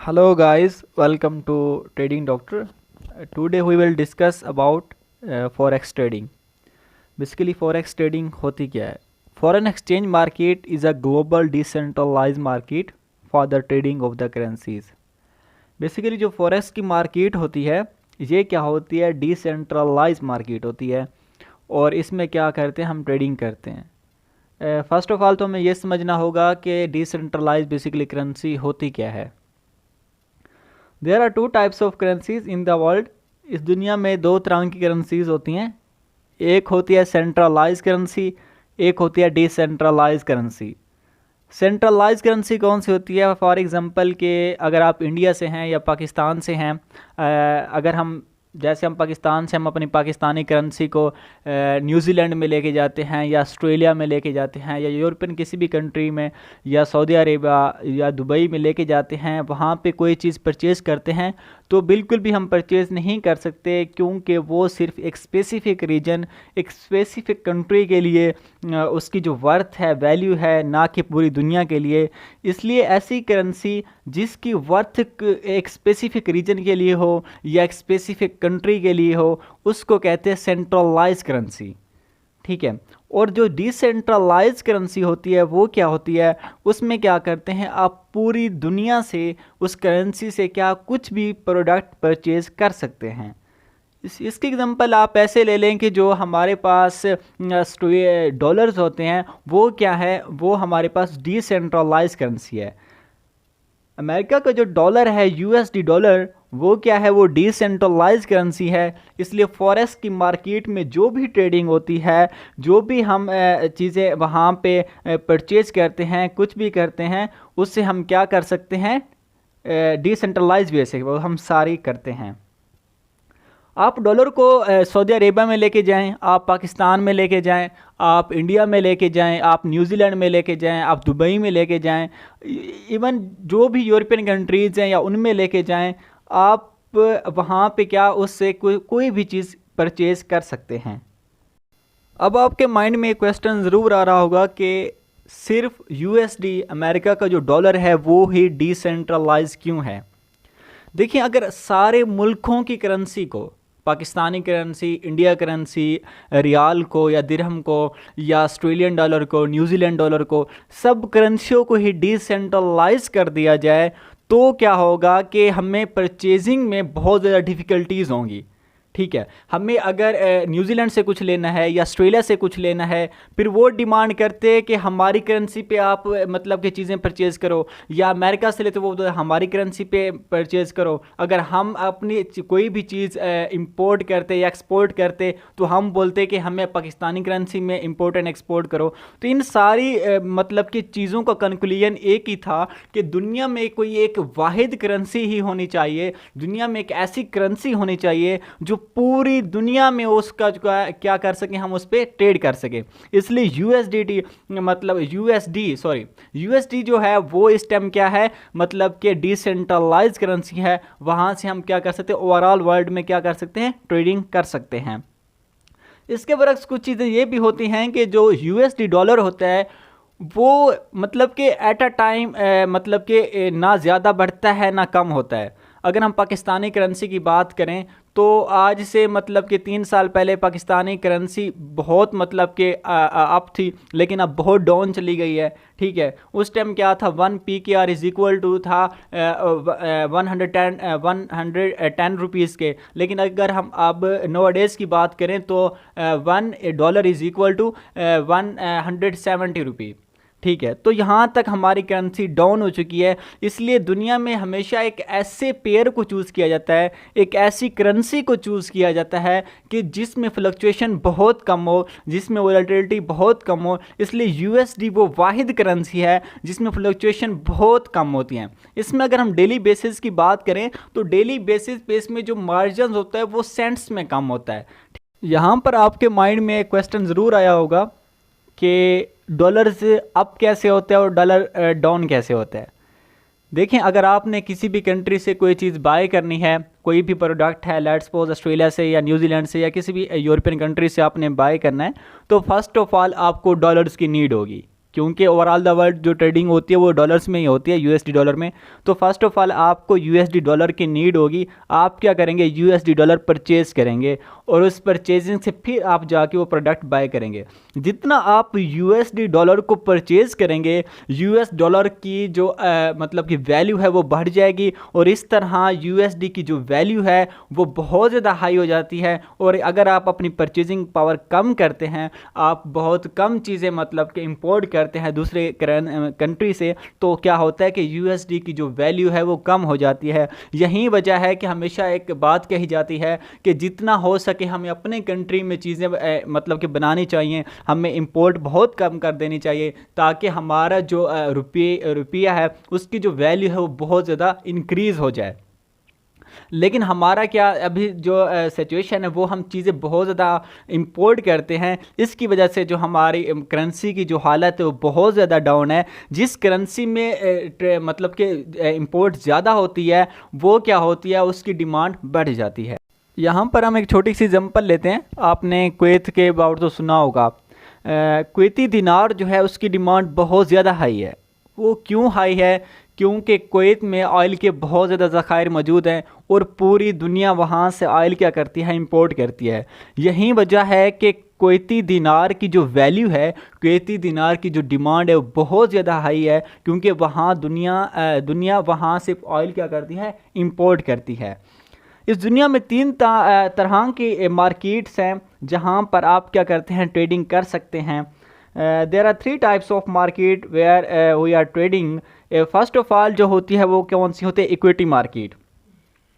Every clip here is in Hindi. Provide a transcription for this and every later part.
Hello guys, welcome to Trading Doctor. Today we will discuss about forex trading. Basically forex trading होती क्या है? Foreign exchange market is a global decentralized market for the trading of the currencies. Basically जो forex की मार्केट होती है ये क्या होती है? डिसेंट्रलाइज मार्केट होती है और इसमें क्या करते हैं हम ट्रेडिंग करते हैं। फर्स्ट ऑफ ऑल तो हमें ये समझना होगा कि डिसेंट्रलाइज बेसिकली करेंसी होती क्या है। There are two types of currencies in the world. इस दुनिया में दो तरह की करेंसीज होती हैं, एक होती है सेंट्रलाइज करेंसी, एक होती है डिसेंट्रलाइज करेंसी। सेंट्रलाइज करेंसी कौन सी होती है? फॉर एग्जांपल के अगर आप इंडिया से हैं या पाकिस्तान से हैं, अगर हम जैसे हम पाकिस्तान से हम अपनी पाकिस्तानी करेंसी को न्यूजीलैंड में लेके जाते हैं या ऑस्ट्रेलिया में लेके जाते हैं या यूरोपियन किसी भी कंट्री में या सऊदी अरेबिया या दुबई में लेके जाते हैं, वहाँ पे कोई चीज़ परचेज़ करते हैं तो बिल्कुल भी हम परचेज़ नहीं कर सकते, क्योंकि वो सिर्फ एक स्पेसिफ़िक रीजन, एक स्पेसिफ़िक कंट्री के लिए उसकी जो वर्थ है, वैल्यू है, ना कि पूरी दुनिया के लिए। इसलिए ऐसी करेंसी जिसकी वर्थ एक स्पेसिफ़िक रीजन के लिए हो या एक स्पेसिफ़िक कंट्री के लिए हो, उसको कहते हैं सेंट्रलाइज करेंसी। ठीक है। और जो डिसेंट्रलाइज करेंसी होती है वो क्या होती है? उसमें क्या करते हैं, आप पूरी दुनिया से उस करेंसी से क्या कुछ भी प्रोडक्ट परचेज कर सकते हैं। इसकी एग्जांपल आप ऐसे ले लें कि जो हमारे पास डॉलर्स होते हैं वो क्या है, वो हमारे पास डिसेंट्रलाइज करेंसी है। अमेरिका का जो डॉलर है, यूएसडी डॉलर, वो क्या है, वो डिसेंट्रलाइज करेंसी है। इसलिए फॉरेक्स की मार्केट में जो भी ट्रेडिंग होती है, जो भी हम चीज़ें वहाँ पे परचेज करते हैं, कुछ भी करते हैं, उससे हम क्या कर सकते हैं, डिसेंट्रलाइज वे से वो हम सारी करते हैं। आप डॉलर को सऊदी अरेबिया में लेके जाएं, आप पाकिस्तान में लेके जाएं, आप इंडिया में लेके जाएं, आप न्यूजीलैंड में लेके जाएं, आप दुबई में लेके जाएं, इवन जो भी यूरोपियन कंट्रीज़ हैं या उनमें लेके जाएं, आप वहाँ पे क्या उससे कोई भी चीज़ परचेज़ कर सकते हैं। अब आपके माइंड में एक क्वेश्चन ज़रूर आ रहा होगा कि सिर्फ यूएसडी अमेरिका का जो डॉलर है वो ही डिसेंट्रलाइज क्यों है? देखिए, अगर सारे मुल्कों की करेंसी को, पाकिस्तानी करेंसी, इंडिया करेंसी, रियाल को या दिरहम को या ऑस्ट्रेलियन डॉलर को, न्यूजीलैंड डॉलर को, सब करेंसियों को ही डिसेंट्रलाइज कर दिया जाए तो क्या होगा कि हमें परचेजिंग में बहुत ज़्यादा डिफ़िकल्टीज़ होंगी। ठीक है। हमें अगर न्यूजीलैंड से कुछ लेना है या ऑस्ट्रेलिया से कुछ लेना है, फिर वो डिमांड करते हैं कि हमारी करेंसी पे आप मतलब कि चीज़ें परचेज़ करो, या अमेरिका से लेते वो हमारी करेंसी पे परचेज़ करो। अगर हम अपनी कोई भी चीज़ इंपोर्ट करते या एक्सपोर्ट करते तो हम बोलते कि हमें पाकिस्तानी करेंसी में इंपोर्ट एंड एक्सपोर्ट करो। तो इन सारी मतलब कि चीज़ों का कंक्लूजन एक ही था कि दुनिया में कोई एक वाहिद करेंसी ही होनी चाहिए, दुनिया में एक ऐसी करेंसी होनी चाहिए जो पूरी दुनिया में उसका क्या कर सकें, हम उस पर ट्रेड कर सकें। इसलिए यूएसडी मतलब यूएसडी जो है वो इस टाइम क्या है, मतलब कि डिसेंट्रलाइज करेंसी है। वहाँ से हम क्या कर सकते हैं, ओवरऑल वर्ल्ड में क्या कर सकते हैं, ट्रेडिंग कर सकते हैं। इसके बरक्स कुछ चीज़ें ये भी होती हैं कि जो यूएसडी डॉलर होता है वो मतलब कि एट अ टाइम मतलब कि ना ज़्यादा बढ़ता है ना कम होता है। अगर हम पाकिस्तानी करेंसी की बात करें तो आज से मतलब कि 3 साल पहले पाकिस्तानी करेंसी बहुत मतलब कि अप थी, लेकिन अब बहुत डाउन चली गई है। ठीक है। उस टाइम क्या था, 1 PKR इज इक्वल टू था 110 रुपीज़ के, लेकिन अगर हम अब नोडेज़ की बात करें तो $1 इज़ इक्वल टू 170 रुपी। ठीक है। तो यहाँ तक हमारी करेंसी डाउन हो चुकी है। इसलिए दुनिया में हमेशा एक ऐसे पेयर को चूज़ किया जाता है, एक ऐसी करेंसी को चूज़ किया जाता है कि जिसमें फ्लक्चुएशन बहुत कम हो, जिसमें वोलेटिलिटी बहुत कम हो। इसलिए यूएसडी वो वाहिद करेंसी है जिसमें फ्लक्चुएशन बहुत कम होती हैं। इसमें अगर हम डेली बेसिस की बात करें तो डेली बेसिस में जो मार्जिन होता है वो सेंट्स में कम होता है। यहाँ पर आपके माइंड में एक क्वेश्चन ज़रूर आया होगा कि डॉलर से अप कैसे होता है और डॉलर डाउन कैसे होता है। देखें, अगर आपने किसी भी कंट्री से कोई चीज़ बाय करनी है, कोई भी प्रोडक्ट है, लेट्स सपोज ऑस्ट्रेलिया से या न्यूजीलैंड से या किसी भी यूरोपियन कंट्री से आपने बाय करना है, तो फर्स्ट ऑफ ऑल आपको डॉलर्स की नीड होगी। क्योंकि ओवरऑल द वर्ल्ड जो ट्रेडिंग होती है वो डॉलर्स में ही होती है, यूएसडी डॉलर में। तो फर्स्ट ऑफ ऑल आपको यूएसडी डॉलर की नीड होगी। आप क्या करेंगे, यूएसडी डॉलर परचेज़ करेंगे और उस परचेजिंग से फिर आप जाके वो प्रोडक्ट बाय करेंगे। जितना आप यूएसडी डॉलर को परचेज़ करेंगे, यूएस डॉलर की जो मतलब कि वैल्यू है वो बढ़ जाएगी और इस तरह यूएसडी की जो वैल्यू है वो बहुत ज़्यादा हाई हो जाती है। और अगर आप अपनी परचेजिंग पावर कम करते हैं, आप बहुत कम चीज़ें मतलब कि इंपोर्ट करते हैं दूसरे कंट्री से, तो क्या होता है कि यूएसडी की जो वैल्यू है वो कम हो जाती है। यही वजह है कि हमेशा एक बात कही जाती है कि जितना हो सके हमें अपने कंट्री में चीज़ें मतलब कि बनानी चाहिए, हमें इंपोर्ट बहुत कम कर देनी चाहिए, ताकि हमारा जो रुपया है उसकी जो वैल्यू है वो बहुत ज़्यादा इंक्रीज़ हो जाए। लेकिन हमारा क्या अभी जो सिचुएशन है वो हम चीज़ें बहुत ज़्यादा इंपोर्ट करते हैं, इसकी वजह से जो हमारी करेंसी की जो हालत है वो बहुत ज़्यादा डाउन है। जिस करेंसी में मतलब कि इंपोर्ट ज़्यादा होती है वो क्या होती है, उसकी डिमांड बढ़ जाती है। यहाँ पर हम एक छोटी सी एग्जांपल लेते हैं। आपने कुवैत के बारे तो सुना होगा। कुवैती दिनार जो है उसकी डिमांड बहुत ज़्यादा हाई है। वो क्यों हाई है? क्योंकि कुवैत में ऑयल के बहुत ज़्यादा ज़खायर मौजूद हैं और पूरी दुनिया वहाँ से ऑयल क्या करती है, इंपोर्ट करती है। यही वजह है कि कुवैती दिनार की जो वैल्यू है, कुवैती दिनार की जो डिमांड है वो बहुत ज़्यादा हाई है, क्योंकि वहाँ दुनिया वहाँ से ऑयल क्या करती है, इंपोर्ट करती है। इस दुनिया में तीन तरह की मार्केट्स हैं जहाँ पर आप क्या करते हैं, ट्रेडिंग कर सकते हैं। There are 3 types of market where we are trading. First of all जो होती है वो कौन सी होती है, इक्विटी मार्केट।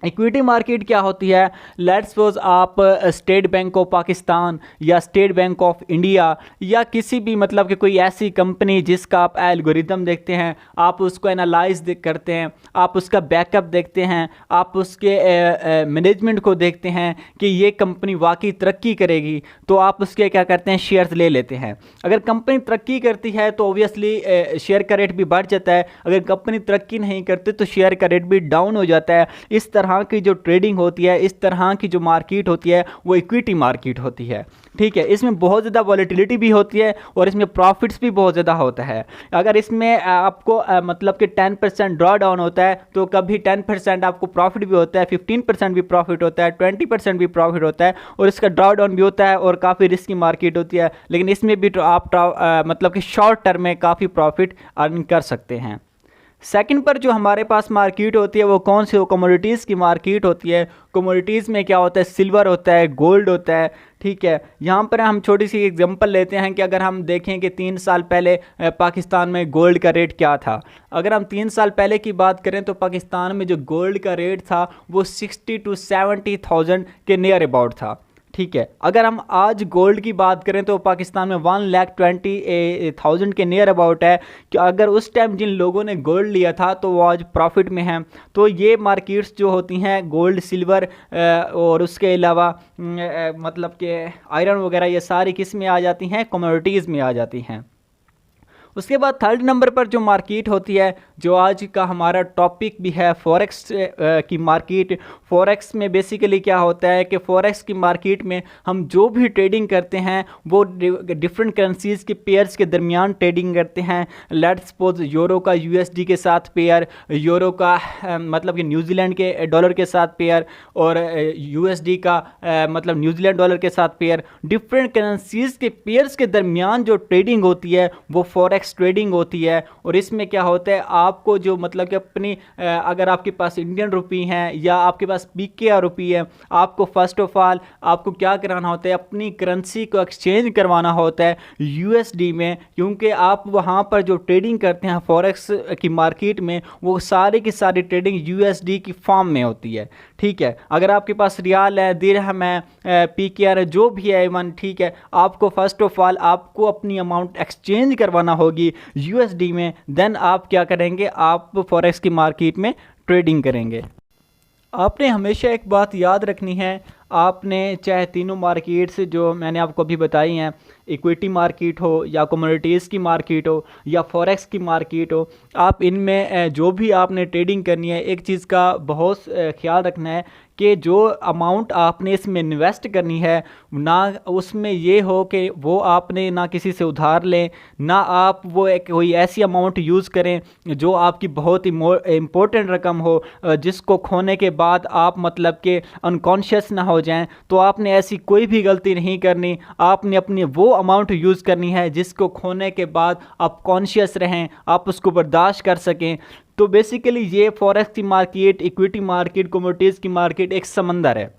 इक्विटी मार्केट क्या होती है? लेट्स सपोज आप स्टेट बैंक ऑफ पाकिस्तान या स्टेट बैंक ऑफ इंडिया या किसी भी मतलब कि कोई ऐसी कंपनी जिसका आप एल्गोरिदम देखते हैं, आप उसको एनालाइज करते हैं, आप उसका बैकअप देखते हैं, आप उसके मैनेजमेंट को देखते हैं कि ये कंपनी वाकई तरक्की करेगी, तो आप उसके क्या करते हैं, शेयर्स ले लेते हैं। अगर कंपनी तरक्की करती है तो ऑब्वियसली शेयर का रेट भी बढ़ जाता है, अगर कंपनी तरक्की नहीं करती तो शेयर का रेट भी डाउन हो जाता है। इस तरह की जो ट्रेडिंग होती है, इस तरह की जो मार्केट होती है वो इक्विटी मार्केट होती है। ठीक है, इसमें बहुत ज़्यादा वॉलेटिलिटी भी होती है और इसमें प्रॉफिट्स भी बहुत ज़्यादा होता है। अगर इसमें आपको मतलब कि 10% ड्रॉ डाउन होता है तो कभी 10% आपको प्रॉफिट भी होता है, 15% भी प्रॉफिट होता है, 20% भी प्रॉफिट होता है और इसका ड्रॉ डाउन भी होता है और काफ़ी रिस्की मार्केट होती है। लेकिन इसमें भी तो आप मतलब कि शॉर्ट टर्म में काफ़ी प्रॉफिट अर्न कर सकते हैं। सेकंड पर जो हमारे पास मार्केट होती है वो कौन सी, वो कमोडिटीज़ की मार्केट होती है। कमोडिटीज़ में क्या होता है, सिल्वर होता है, गोल्ड होता है। ठीक है, यहाँ पर हम छोटी सी एग्जांपल लेते हैं कि अगर हम देखें कि 3 साल पहले पाकिस्तान में गोल्ड का रेट क्या था। अगर हम 3 साल पहले की बात करें तो पाकिस्तान में जो गोल्ड का रेट था वो 60 to 70,000 के नियर अबाउट था। ठीक है, अगर हम आज गोल्ड की बात करें तो पाकिस्तान में 1,20,000 के नियर अबाउट है। कि अगर उस टाइम जिन लोगों ने गोल्ड लिया था तो वो आज प्रॉफिट में हैं। तो ये मार्केट्स जो होती हैं गोल्ड, सिल्वर और उसके अलावा मतलब कि आयरन वगैरह, ये सारी किस में आ जाती हैं, कमोडिटीज़ में आ जाती हैं। उसके बाद थर्ड नंबर पर जो मार्केट होती है, जो आज का हमारा टॉपिक भी है, फॉरेक्स की मार्केट। फॉरेक्स में बेसिकली क्या होता है कि फॉरेक्स की मार्केट में हम जो भी ट्रेडिंग करते हैं वो डिफरेंट करेंसीज़ के पेयर्स के दरमियान ट्रेडिंग करते हैं। लेट्स सपोज यूरो का यूएसडी के साथ पेयर, यूरो का मतलब कि न्यूजीलैंड के डॉलर के साथ पेयर और यूएसडी का मतलब न्यूजीलैंड डॉलर के साथ पेयर। डिफरेंट करेंसीज़ के पेयर्स के दरमियान जो ट्रेडिंग होती है वो फॉरेक्स ट्रेडिंग होती है। और इसमें क्या होता है, आपको जो मतलब कि अपनी अगर आपके पास इंडियन रुपी हैं या आपके पास पीकेआर रुपी है, आपको फर्स्ट ऑफ ऑल आपको क्या कराना होता है, अपनी करेंसी को एक्सचेंज करवाना होता है यूएसडी में, क्योंकि आप वहाँ पर जो ट्रेडिंग करते हैं फॉरेक्स की मार्केट में वो सारी की सारी ट्रेडिंग यूएसडी की फॉर्म में होती है। ठीक है, अगर आपके पास रियाल है, दिरहम है, पीकेआर है, जो भी है इवन, ठीक है, आपको फर्स्ट ऑफ ऑल आपको अपनी अमाउंट एक्सचेंज करवाना होगी यूएसडी में, देन आप क्या करेंगे, आप फॉरेक्स की मार्केट में ट्रेडिंग करेंगे। आपने हमेशा एक बात याद रखनी है, आपने चाहे तीनों मार्केट्स जो मैंने आपको अभी बताई हैं, इक्विटी मार्केट हो या कमोडिटीज़ की मार्केट हो या फॉरेक्स की मार्केट हो, आप इनमें जो भी आपने ट्रेडिंग करनी है, एक चीज़ का बहुत ख्याल रखना है कि जो अमाउंट आपने इसमें इन्वेस्ट करनी है ना उसमें ये हो कि वो आपने ना किसी से उधार लें, ना आप वो एक कोई ऐसी अमाउंट यूज़ करें जो आपकी बहुत ही इम्पोर्टेंट रकम हो, जिसको खोने के बाद आप मतलब कि अनकॉन्शियस ना हो जाएं। तो आपने ऐसी कोई भी गलती नहीं करनी, आपने अपनी वो अमाउंट यूज़ करनी है जिसको खोने के बाद आप कॉन्शियस रहें, आप उसको बर्दाश्त कर सकें। तो बेसिकली ये फॉरेक्स की मार्केट, इक्विटी मार्केट, कमोडिटीज़ की मार्केट एक समंदर है।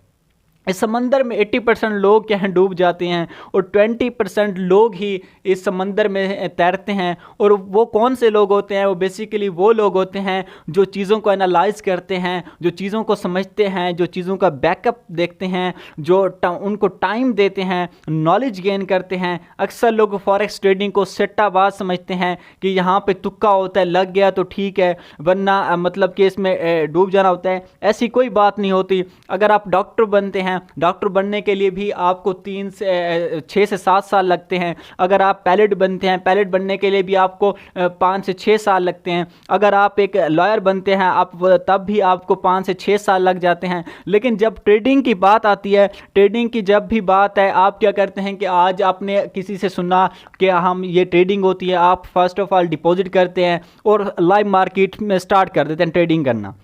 इस समंदर में 80% लोग क्या हैं डूब जाते हैं और 20% लोग ही इस समंदर में तैरते हैं। और वो कौन से लोग होते हैं? वो बेसिकली वो लोग होते हैं जो चीज़ों को एनालाइज करते हैं, जो चीज़ों को समझते हैं, जो चीज़ों का बैकअप देखते हैं, जो उनको टाइम देते हैं, नॉलेज गेन करते हैं। अक्सर लोग फॉरेक्स ट्रेडिंग को सट्टाबाज समझते हैं कि यहाँ पे तुक्का होता है, लग गया तो ठीक है, वरना मतलब कि इसमें डूब जाना होता है। ऐसी कोई बात नहीं होती। अगर आप डॉक्टर बनते हैं, डॉक्टर बनने के लिए भी आपको 6 से 7 साल लगते हैं। अगर आप पायलट बनते हैं, पायलट बनने के लिए भी आपको 5 से 6 साल लगते हैं। अगर आप एक लॉयर बनते हैं आप तब भी आपको 5 से 6 साल लग जाते हैं। लेकिन जब ट्रेडिंग की बात आती है, ट्रेडिंग की जब भी बात है, आप क्या करते हैं कि आज आपने किसी से सुना कि हम ये ट्रेडिंग होती है, आप फर्स्ट ऑफ ऑल डिपॉजिट करते हैं और लाइव मार्केट में स्टार्ट कर देते हैं ट्रेडिंग करना।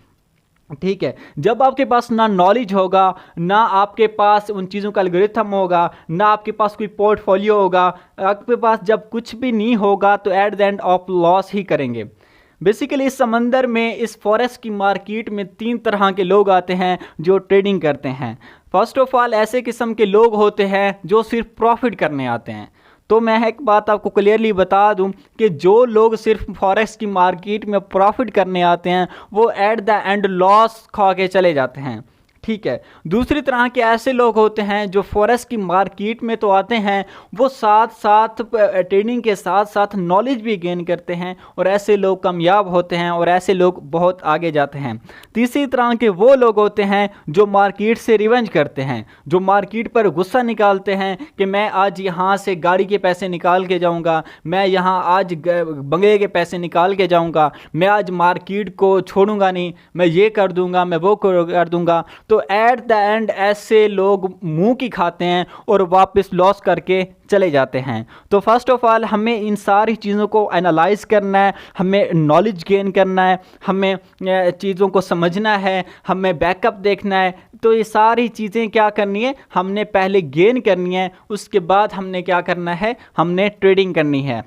ठीक है, जब आपके पास ना नॉलेज होगा, ना आपके पास उन चीज़ों का एल्गोरिथम होगा, ना आपके पास कोई पोर्टफोलियो होगा, आपके पास जब कुछ भी नहीं होगा तो at the end of loss ही करेंगे। बेसिकली इस समंदर में, इस फॉरेक्स की मार्केट में 3 तरह के लोग आते हैं जो ट्रेडिंग करते हैं। फर्स्ट ऑफ ऑल ऐसे किस्म के लोग होते हैं जो सिर्फ प्रॉफिट करने आते हैं। तो मैं एक बात आपको क्लियरली बता दूं कि जो लोग सिर्फ फॉरेक्स की मार्केट में प्रॉफिट करने आते हैं वो एट द एंड लॉस खा के चले जाते हैं। ठीक है, दूसरी तरह के ऐसे लोग होते हैं जो फॉरेक्स की मार्केट में तो आते हैं, वो साथ साथ ट्रेडिंग के साथ साथ नॉलेज भी गेन करते हैं और ऐसे लोग कामयाब होते हैं और ऐसे लोग बहुत आगे जाते हैं। तीसरी तरह के वो लोग होते हैं जो मार्केट से रिवेंज करते हैं, जो मार्केट पर गुस्सा निकालते हैं कि मैं आज यहाँ से गाड़ी के पैसे निकाल के जाऊँगा, मैं यहाँ आज बंगले के पैसे निकाल के जाऊँगा, मैं आज मार्केट को छोड़ूंगा नहीं, मैं ये कर दूँगा, मैं वो कर दूँगा। तो एट द एंड ऐसे लोग मुंह की खाते हैं और वापस लॉस करके चले जाते हैं। तो फर्स्ट ऑफ ऑल हमें इन सारी चीज़ों को एनालाइज करना है, हमें नॉलेज गेन करना है, हमें चीज़ों को समझना है, हमें बैकअप देखना है। तो ये सारी चीज़ें क्या करनी है, हमने पहले गेन करनी है, उसके बाद हमने क्या करना है, हमने ट्रेडिंग करनी है।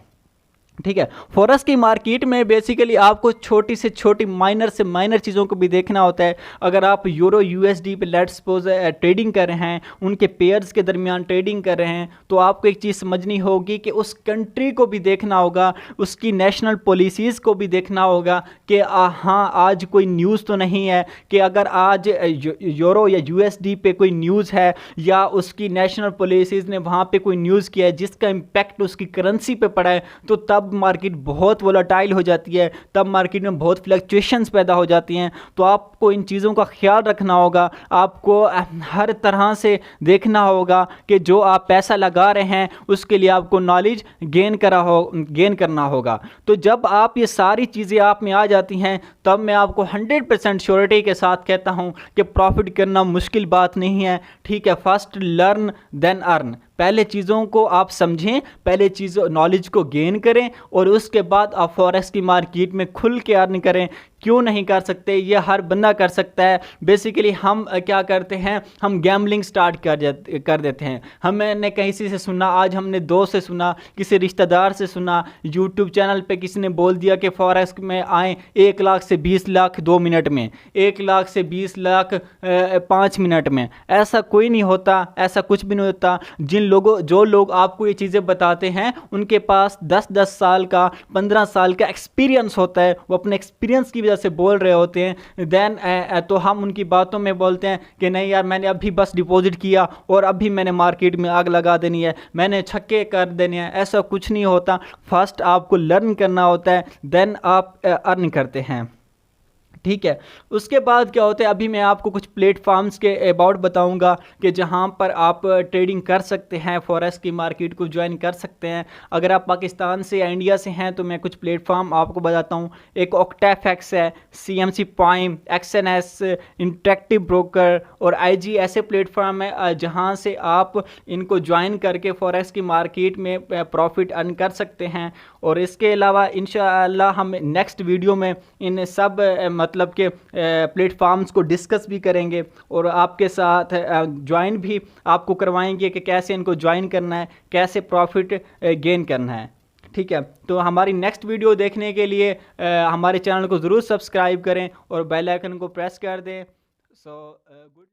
ठीक है, फॉरेक्स की मार्केट में बेसिकली आपको छोटी से छोटी माइनर से माइनर चीज़ों को भी देखना होता है। अगर आप यूरो यूएसडी पे लेट्स सपोज ट्रेडिंग कर रहे हैं, उनके पेयर्स के दरमियान ट्रेडिंग कर रहे हैं, तो आपको एक चीज़ समझनी होगी कि उस कंट्री को भी देखना होगा, उसकी नेशनल पॉलिसीज़ को भी देखना होगा कि हाँ आज कोई न्यूज़ तो नहीं है कि अगर आज यूरो या यूएसडी पे कोई न्यूज़ है या उसकी नेशनल पॉलिसीज़ ने वहाँ पे कोई न्यूज़ किया है जिसका इम्पैक्ट उसकी करेंसी पे पड़ा है, तो तब मार्केट बहुत वोलेटाइल हो जाती है, तब मार्केट में बहुत फ्लक्चुएशंस पैदा हो जाती हैं। तो आपको इन चीज़ों का ख्याल रखना होगा, आपको हर तरह से देखना होगा कि जो आप पैसा लगा रहे हैं उसके लिए आपको नॉलेज गेन करना होगा। तो जब आप ये सारी चीज़ें आप में आ जाती हैं तब मैं आपको 100% श्योरिटी के साथ कहता हूँ कि प्रॉफिट करना मुश्किल बात नहीं है। ठीक है, फर्स्ट लर्न देन अर्न। पहले चीज़ों को आप समझें, पहले चीज़ों नॉलेज को गेन करें और उसके बाद आप फॉरेक्स की मार्केट में खुल के अर्न करें। क्यों नहीं कर सकते? ये हर बंदा कर सकता है। बेसिकली हम क्या करते हैं, हम गैम्बलिंग स्टार्ट कर देते हैं। हमने कहीं से सुना, आज हमने दोस्त से सुना, किसी रिश्तेदार से सुना, यूट्यूब चैनल पे किसी ने बोल दिया कि फॉरेक्स में आए 1 लाख से 20 लाख 2 मिनट में, 1 लाख से 20 लाख 5 मिनट में। ऐसा कोई नहीं होता, ऐसा कुछ भी नहीं होता। जो लोग आपको ये चीज़ें बताते हैं उनके पास 10 साल का 15 साल का एक्सपीरियंस होता है, वो अपने एक्सपीरियंस की वजह से बोल रहे होते हैं। देन तो हम उनकी बातों में बोलते हैं कि नहीं यार मैंने अभी बस डिपॉजिट किया और अभी मैंने मार्केट में आग लगा देनी है, मैंने छक्के कर देने हैं। ऐसा कुछ नहीं होता। फर्स्ट आपको लर्न करना होता है, देन आप अर्न करते हैं। ठीक है। उसके बाद क्या होता है, अभी मैं आपको कुछ प्लेटफॉर्म्स के अबाउट बताऊंगा कि जहां पर आप ट्रेडिंग कर सकते हैं, फॉरेक्स की मार्केट को ज्वाइन कर सकते हैं। अगर आप पाकिस्तान से या इंडिया से हैं तो मैं कुछ प्लेटफॉर्म आपको बताता हूं। एक ऑक्टेफएक्स है, सीएमसी प्राइम, एक्सएनएस, इंटरेक्टिव ब्रोकर और आईजी ऐसे प्लेटफॉर्म है जहां से आप इनको ज्वाइन करके फॉरेक्स की मार्केट में प्रॉफिट अर्न कर सकते हैं। और इसके अलावा इंशाअल्लाह हम नेक्स्ट वीडियो में इन सब मतलब के प्लेटफॉर्म्स को डिस्कस भी करेंगे और आपके साथ ज्वाइन भी आपको करवाएंगे कि कैसे इनको ज्वाइन करना है, कैसे प्रॉफिट गेन करना है। ठीक है, तो हमारी नेक्स्ट वीडियो देखने के लिए हमारे चैनल को ज़रूर सब्सक्राइब करें और बेल आइकन को प्रेस कर दें। So good.